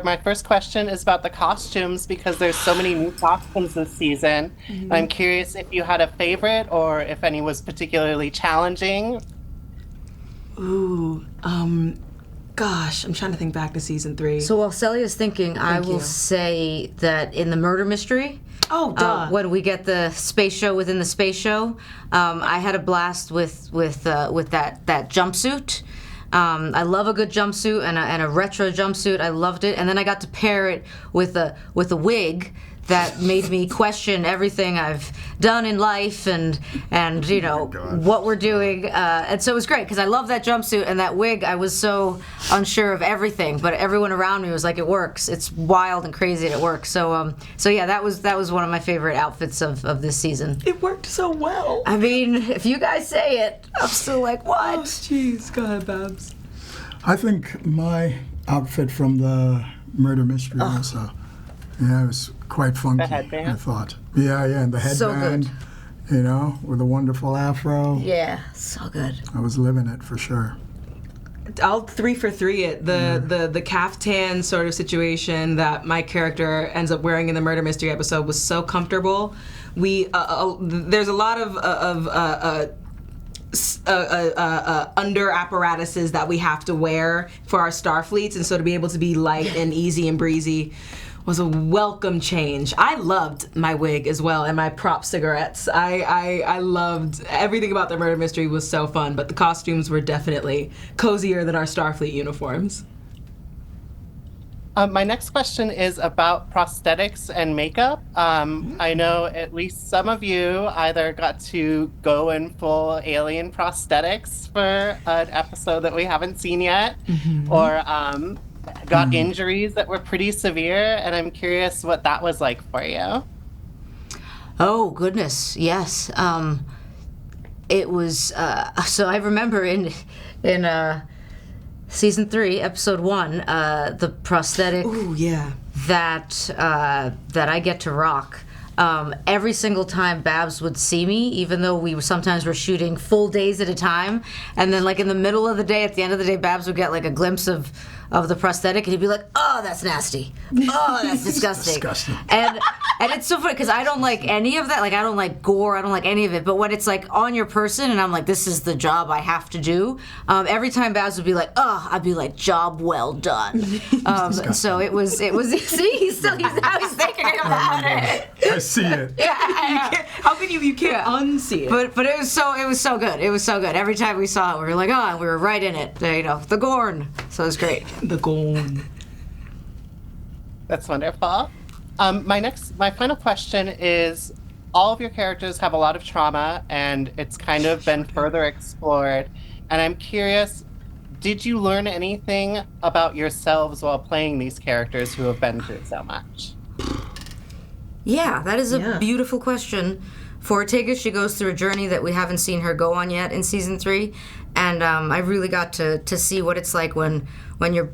my first question is about the costumes because there's so many new costumes this season. I'm curious if you had a favorite or if any was particularly challenging. Ooh, gosh, I'm trying to think back to season 3. So while Celia's thinking, I will say that in the murder mystery, when we get the space show within the space show, I had a blast with that jumpsuit. I love a good jumpsuit and a retro jumpsuit. I loved it, and then I got to pair it with a wig that made me question everything I've done in life and you know what we're doing. And so it was great because I love that jumpsuit and that wig. I was so unsure of everything, but everyone around me was like, "It works. It's wild and crazy, and it works." So yeah, that was one of my favorite outfits of this season. It worked so well. I mean, if you guys say it, I'm still like, what? Oh, jeez, go ahead, Babs. I think my outfit from the murder mystery also. Yeah, it was quite funky. The headband? I thought. Yeah, and the headband. So good. You know, with a wonderful afro. Yeah, so good. I was living it for sure. I'll 3 for 3 it. The caftan sort of situation that my character ends up wearing in the murder mystery episode was so comfortable. We there's a lot of under apparatuses that we have to wear for our Starfleets, and so to be able to be light and easy and breezy was a welcome change. I loved my wig as well and my prop cigarettes. I loved everything about the murder mystery was so fun, but the costumes were definitely cozier than our Starfleet uniforms. My next question is about prosthetics and makeup. I know at least some of you either got to go in full alien prosthetics for an episode that we haven't seen yet, or got injuries that were pretty severe, and I'm curious what that was like for you. Oh, goodness, yes. It was, so I remember in season 3, episode 1, the prosthetic that I get to rock. Every single time Babs would see me, even though we sometimes were shooting full days at a time, and then like in the middle of the day, at the end of the day, Babs would get like a glimpse of the prosthetic, and he'd be like, "Oh, that's nasty. Oh, that's disgusting." And it's so funny because I don't like any of that. Like, I don't like gore. I don't like any of it. But when it's like on your person, and I'm like, "This is the job I have to do." Every time Babs would be like, "Oh," I'd be like, "Job well done." So it was. See, he's now he's thinking about it. I see it. Yeah. How can you can't unsee it? But it was so good. It was so good. Every time we saw it, we were like, "Oh," we were right in it. You know, the Gorn. So it was great. The Gorn. That's wonderful. My final question is, all of your characters have a lot of trauma, and it's kind of been further explored. And I'm curious, did you learn anything about yourselves while playing these characters who have been through so much? Yeah, that is a beautiful question. For Ortega, she goes through a journey that we haven't seen her go on yet in season 3, and I really got to see what it's like when you're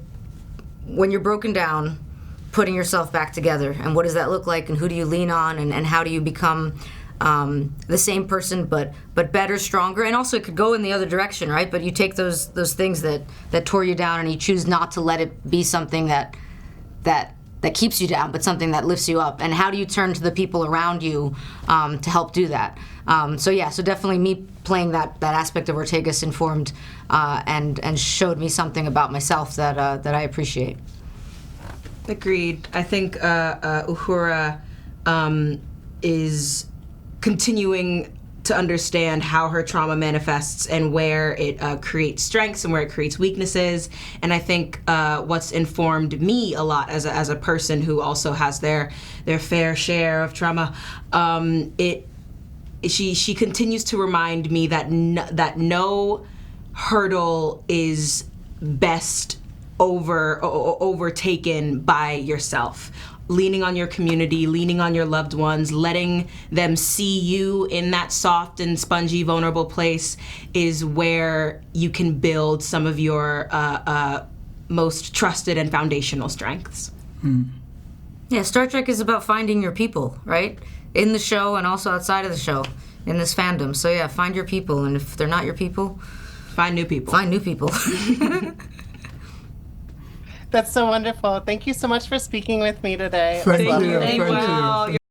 broken down, putting yourself back together, and what does that look like, and who do you lean on, and how do you become the same person but better, stronger, and also it could go in the other direction, right? But you take those things that tore you down and you choose not to let it be something that keeps you down, but something that lifts you up. And how do you turn to the people around you to help do that? So definitely me playing that aspect of Ortegas informed and showed me something about myself that I appreciate. Agreed. I think Uhura is continuing to understand how her trauma manifests and where it creates strengths and where it creates weaknesses. And I think what's informed me a lot as a person who also has their fair share of trauma, she continues to remind me that no hurdle is best overtaken by yourself. Leaning on your community, leaning on your loved ones, letting them see you in that soft and spongy, vulnerable place is where you can build some of your most trusted and foundational strengths. Yeah, Star Trek is about finding your people, right? In the show and also outside of the show, in this fandom. So yeah, find your people, and if they're not your people, find new people. Find new people. That's so wonderful. Thank you so much for speaking with me today. It was Thank lovely. you. Thank you.